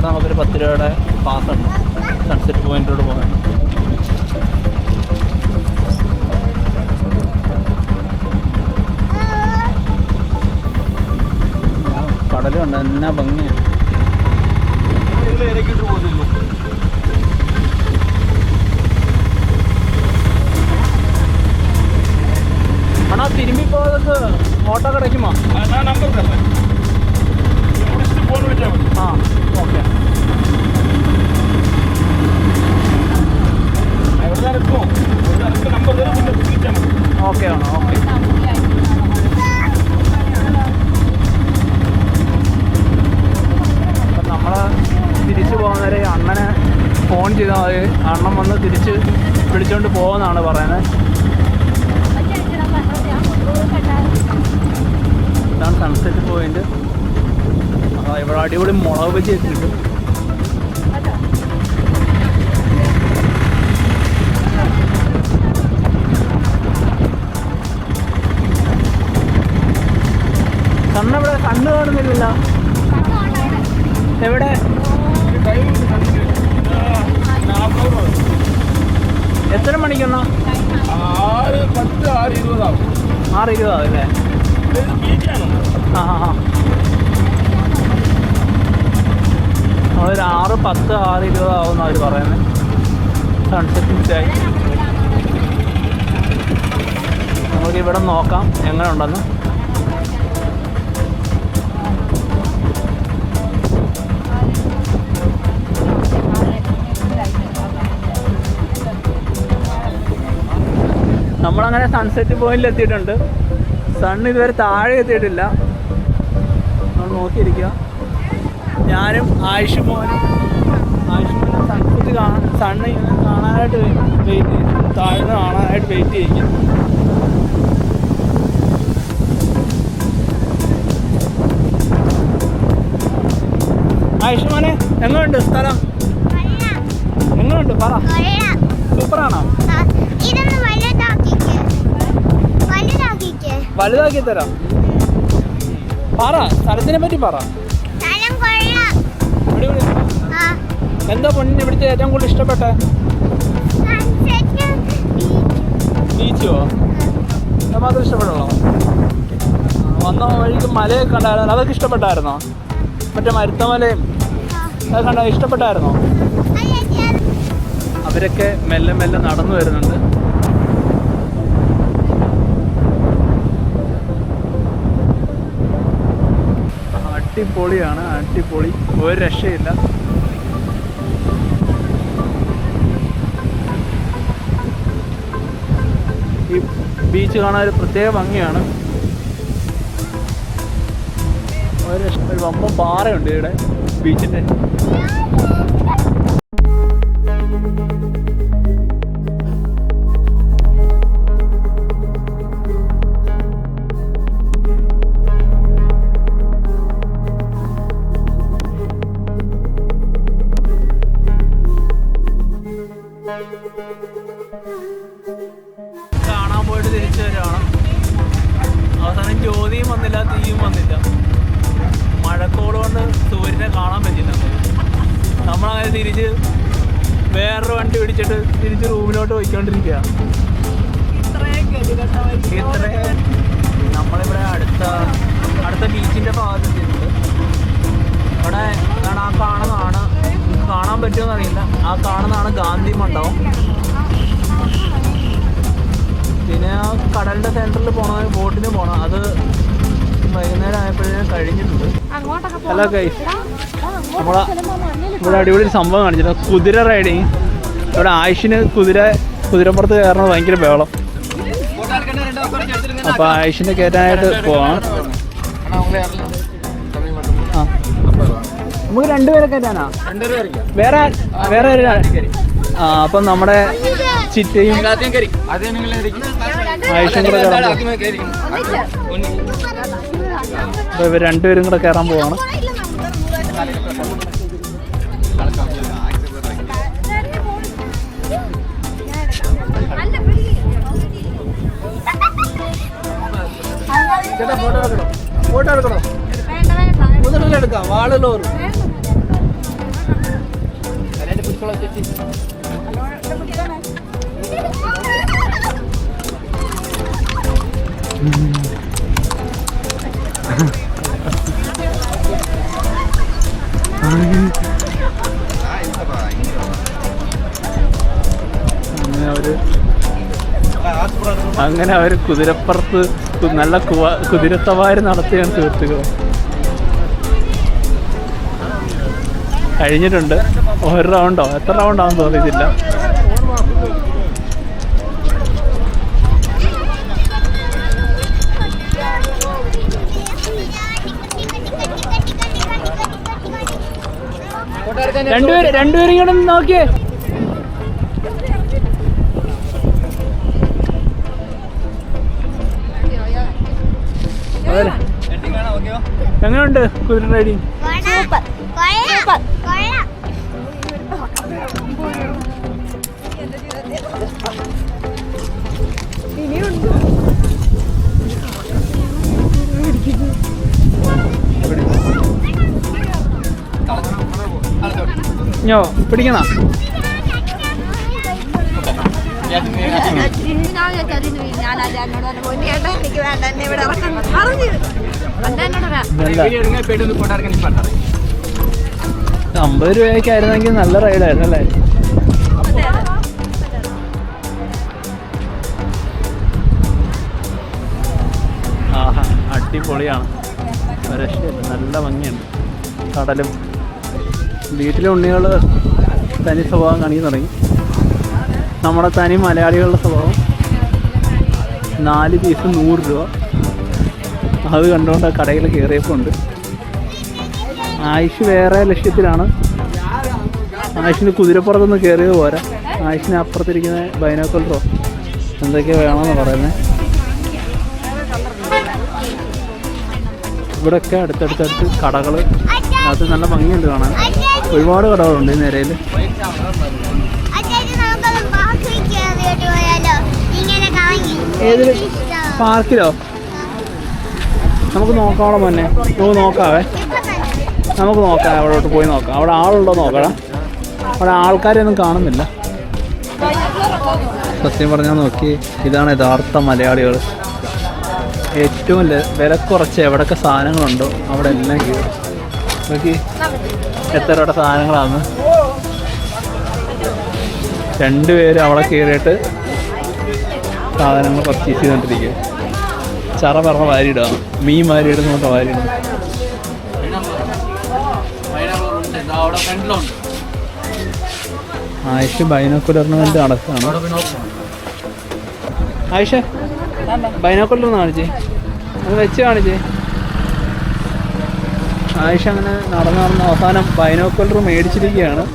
നമുക്കൊരു 10 രൂപയുടെ പാസ്സുണ്ട് സൺസെറ്റ് പോയിന്റിലോട്ട് പോകാൻ. കടലുണ്ട്, എന്നാ ഭംഗിയാണ്. അണ്ണാ തിരുമ്പി പോയത് ഓട്ടോ കിടക്കുമോ? ആ ഓക്കെ. ഓക്കെ ആണോ? ഓക്കെ. അപ്പം നമ്മൾ തിരിച്ചു പോകുന്നവരെ അണ്ണനെ ഫോൺ ചെയ്താൽ മതി, അണ്ണൻ വന്ന് തിരിച്ച് പിടിച്ചുകൊണ്ട് പോകുമെന്നാണ് പറയുന്നത്. ഇതാണ് സൺസെറ്റ് പോയിന്റ്. ഇവിടെ അടിപൊളി മുളക് ബജി ഒക്കെ കിട്ടും. കണ്ണെവിടെ? കണ്ണ് കാണുന്നില്ലല്ലോ. എവിടെ? എത്ര മണിക്കെന്നാ? 6:10 6:20 ആവും. 6:20 അല്ലേ? ആ ഹാ ഹാ. നമ്മളൊരു 6:10 6:20 ആവുമെന്ന് അവർ പറയുന്നത്. സൺസെറ്റ് മിസ്സായി. നമുക്ക് ഇവിടെ നോക്കാം എങ്ങനെ ഉണ്ടെന്ന്. നമ്മളങ്ങനെ സൺസെറ്റ് പോയിന്റിൽ എത്തിയിട്ടുണ്ട്. സണ്ണ് ഇതുവരെ താഴെ എത്തിയിട്ടില്ല. നമ്മൾ നോക്കിയിരിക്കുക. ഞാനും ആയുഷ്മോനും സൺസെറ്റ് സണ്ണ് കാണാനായിട്ട് വെയിറ്റ് ചെയ്യും. താഴ്ന്ന് കാണാനായിട്ട് വെയിറ്റ് ചെയ്യിക്കും. ആയുഷ്മോനെ എങ്ങനെയുണ്ട് സ്ഥലം? എങ്ങനെയുണ്ട് പറ. സൂപ്പറാണോ? വലുതാക്കി തരാം. പറ, സ്ഥലത്തിനെ പറ്റി പറ. എന്താ പൊന്നിന് ഇവിടുത്തെ ഏറ്റവും കൂടുതൽ ഇഷ്ടപ്പെട്ടെ? ബീച്ചോ? അത് മാത്രം ഇഷ്ടപ്പെട്ടുള്ളോ? വന്ന വഴിക്ക് മലയൊക്കെ കണ്ടായിരുന്നു, അതൊക്കെ ഇഷ്ടപ്പെട്ടായിരുന്നോ? മറ്റേ മരുത്തമലയും അത് കണ്ട ഇഷ്ടപ്പെട്ടായിരുന്നോ? അവരൊക്കെ മെല്ലെ മെല്ലെ നടന്നു വരുന്നുണ്ട്. അടിപൊളിയാണ്, അടിപൊളി, ഒരു രക്ഷയില്ല. ഈ ബീച്ച് കാണാൻ ഒരു പ്രത്യേക ഭംഗിയാണ്. ഒരു വമ്പൻ പാറയുണ്ട് ഇവിടെ ബീച്ചിൻ്റെ. കാണാൻ പോയിട്ട് തിരിച്ചു വരികയാണ്. അവസാനം ജ്യോതിയും വന്നില്ല, തീയും വന്നില്ല. മഴക്കോട് കൊണ്ട് സൂര്യനെ കാണാൻ പറ്റില്ല. നമ്മളങ്ങനെ തിരിച്ച് വേറൊരു വണ്ടി പിടിച്ചിട്ട് തിരിച്ച് റൂമിലോട്ട് പോയിക്കൊണ്ടിരിക്കുക. നമ്മളിവിടെ അടുത്ത ബീച്ചിൻ്റെ ഭാഗത്തെത്തിയിട്ടുണ്ട്. ഇവിടെ ആ കാണുന്നതാണ്, കാണാൻ പറ്റുമെന്ന് അറിയില്ല, ആ കാണുന്നതാണ് ഗാന്ധി മണ്ഡപം. പിന്നെ ആ കടലിൻ്റെ സെൻറ്ററിൽ പോകണം, ബോട്ടിന് പോകണം. അത് വൈകുന്നേരം ആയപ്പോഴേ കഴിഞ്ഞിട്ടുണ്ട്. ഹലോ ഗൈസ്, നമ്മളെ ഇവിടെ അടിപൊളി സംഭവം കാണിച്ചില്ല, കുതിര റൈഡിങ്. ഇവിടെ ആയുഷിന് കുതിരപ്പുറത്ത് കയറുന്നത് ഭയങ്കര ബഹളം. അപ്പോൾ ആയുഷിനെ കയറ്റാനായിട്ട് പോവാം. ആ, നമുക്ക് 2 പേരെ കയറ്റാനാ? വേറെ ആ, അപ്പം നമ്മുടെ ചിറ്റയും ആയുഷും കൂടെ കയറാൻ ഇവർ 2 പേരും കൂടെ കയറാൻ പോവാണ്. ഫോട്ടോ എടുക്കണോ? മുതലെടുക്കാം, വാളിലോറും അങ്ങനെ അവർ കുതിരപ്പുറത്ത് നല്ല കുതിരസവാരി നടത്തിയാണ് സുഹൃത്തുക്കൾ. കഴിഞ്ഞിട്ടുണ്ട്. ഒരു റൗണ്ടോ എത്ര റൗണ്ടാണെന്ന് തോന്നിയിട്ടില്ല. രണ്ടുപേരും ഇങ്ങനെ നോക്കിയേ. എങ്ങനെയുണ്ട് കുതിര റൈഡിങ്? ഞോ പിടിക്കണ $50 നല്ല റൈഡായിരുന്നു അല്ലേ? ആഹാ അടിപൊളിയാണ്. രക്ഷയില്ല, നല്ല ഭംഗിയുണ്ട്. കടലും വീട്ടിലെ ഉണ്ണികൾ തനി സ്വഭാവം കാണിക്കാൻ തുടങ്ങി. നമ്മുടെ തനി മലയാളികളുടെ സ്വഭാവം. 4 പീസ് 100 രൂപ. അത് കണ്ടുകൊണ്ട് കടയിൽ കയറിയപ്പോണ്ട്. ആയിഷ് വേറെ ലക്ഷ്യത്തിലാണ്. ആയിഷിന് കുതിരപ്പുറത്തൊന്ന് കയറിയത് പോരാ. ആയിഷിന് അപ്പുറത്തിരിക്കുന്ന ബൈനോക്കുലറോ എന്തൊക്കെയാണ് വേണമെന്ന് പറയുന്നത്. ഇവിടെയൊക്കെ അടുത്തടുത്തടുത്ത് കടകൾ. അത് നല്ല ഭംഗിയുണ്ട് കാണാൻ. ഒരുപാട് കടകളുണ്ട് ഈ നിരയിൽ. ഏതിൽ? പാർക്കിലോ? നമുക്ക് നോക്കാവോ മോനെ? നമുക്ക് നോക്കാവേ. നമുക്ക് നോക്കാം, അവിടോട്ട് പോയി നോക്കാം. അവിടെ ആളുണ്ടോ നോക്കണം. അവിടെ ആൾക്കാരെയൊന്നും കാണുന്നില്ല. സത്യം പറഞ്ഞാൽ നോക്കി, ഇതാണ് യഥാർത്ഥ മലയാളികൾ. ഏറ്റവും വില കുറച്ച് എവിടെയൊക്കെ സാധനങ്ങളുണ്ടോ അവിടെ എല്ലാം കയറും. നോക്കി എത്ര രൂപയുടെ സാധനങ്ങളാണ്. 2 പേര് അവിടെ കയറിയിട്ട് സാധനങ്ങൾ പർച്ചേസ് ചെയ്തുകൊണ്ടിരിക്കുക. ചറ പറഞ്ഞ വാരിയിടുക, മീൻ വാരിയിടുന്ന വാരിയിടും. ആയിഷ് ബൈനോക്കുലറിന് വേണ്ടി നടക്കുകയാണ്. ആയിഷ ബൈനോക്കുലർ കാണിച്ചേ, അത് വെച്ച് കാണിച്ചേ. ആയിഷ അങ്ങനെ നടന്ന് അവസാനം ബൈനോക്കുലർ മേടിച്ചിരിക്കുകയാണ്.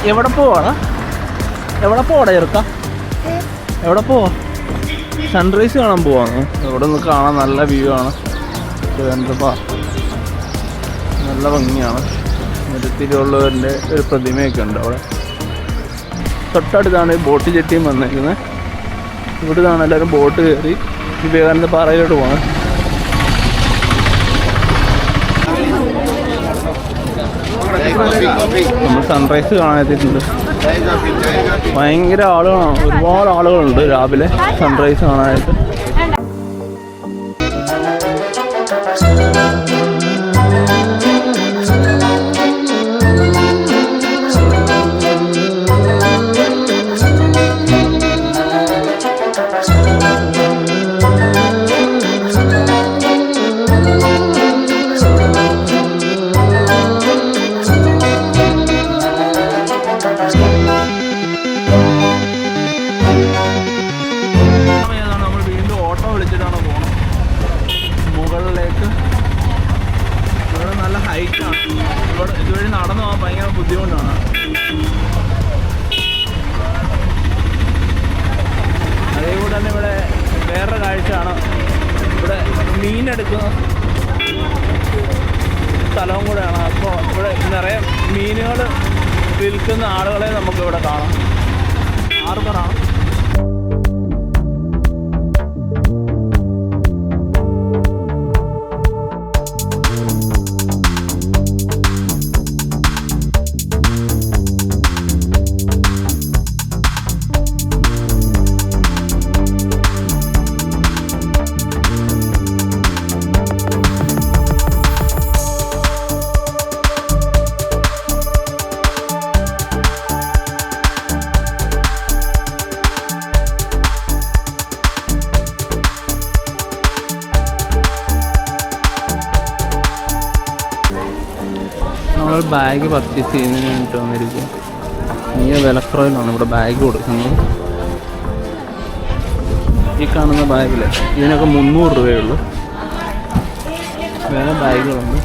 എവിടെ പോവാടാ? എവിടെ പോവാടാ ചെറുക്ക? എവിടെ പോവാ? സൺറൈസ് കാണാൻ പോവാന്ന്. ഇവിടെ നിന്ന് കാണാൻ നല്ല വ്യൂ ആണ്. എന്താ നല്ല ഭംഗിയാണ്. തിരുവള്ളൂരിൻ്റെ ഒരു പ്രതിമയൊക്കെ ഉണ്ട് അവിടെ. തൊട്ടടുത്താണ് ഈ ബോട്ട് ജെട്ടിയും വന്നേക്കുന്നത്. ഇവിടെ നിന്നാണ് എല്ലാവരും ബോട്ട് കയറി വിവേകാനന്ദ പാറയിലോട്ട് പോകുന്നത്. നമ്മൾ സൺറൈസ് കാണാൻ എത്തിയിട്ടുണ്ട്. ഭയങ്കര ആളുകളാണ്, ഒരുപാട് ആളുകളുണ്ട് രാവിലെ സൺറൈസ് കാണാനായിട്ട്. മുകളിലേക്ക് ഇവിടെ നല്ല ഹൈറ്റാണ്. ഇതുവഴി നടന്നു പോകാൻ ഭയങ്കര ബുദ്ധിമുട്ടാണ്. അതേപോലെ തന്നെ ഇവിടെ വേറൊരു കാഴ്ചയാണ്. ഇവിടെ മീനെടുക്കുന്ന സ്ഥലവും കൂടെയാണ്. അപ്പോൾ ഇവിടെ നിറയെ മീനുകൾ വിൽക്കുന്ന ആളുകളെ നമുക്കിവിടെ കാണാം. ഹാർബറാണ്. നമ്മൾ ബാഗ് പർച്ചേസ് ചെയ്യുന്നതിന് വേണ്ടിയിട്ട് വന്നിരിക്കും. ഈ വിലക്കുറവിലാണ് ഇവിടെ ബാഗ് കൊടുക്കുന്നത്. ഈ കാണുന്ന ബാഗിൽ ഇതിനൊക്കെ 300 രൂപയുള്ളൂ. വേറെ ബാഗുകളുണ്ട്.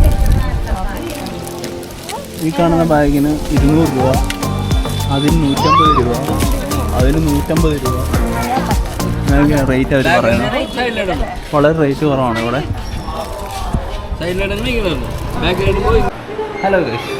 ഈ കാണുന്ന ബാഗിന് 200 രൂപ, അതിന് 150 രൂപ, അതിന് 150 രൂപ. അങ്ങനെയൊക്കെ റേറ്റ് അവർ പറയുന്നത്. വളരെ റേറ്റ് കുറവാണ് ഇവിടെ. Hello guys.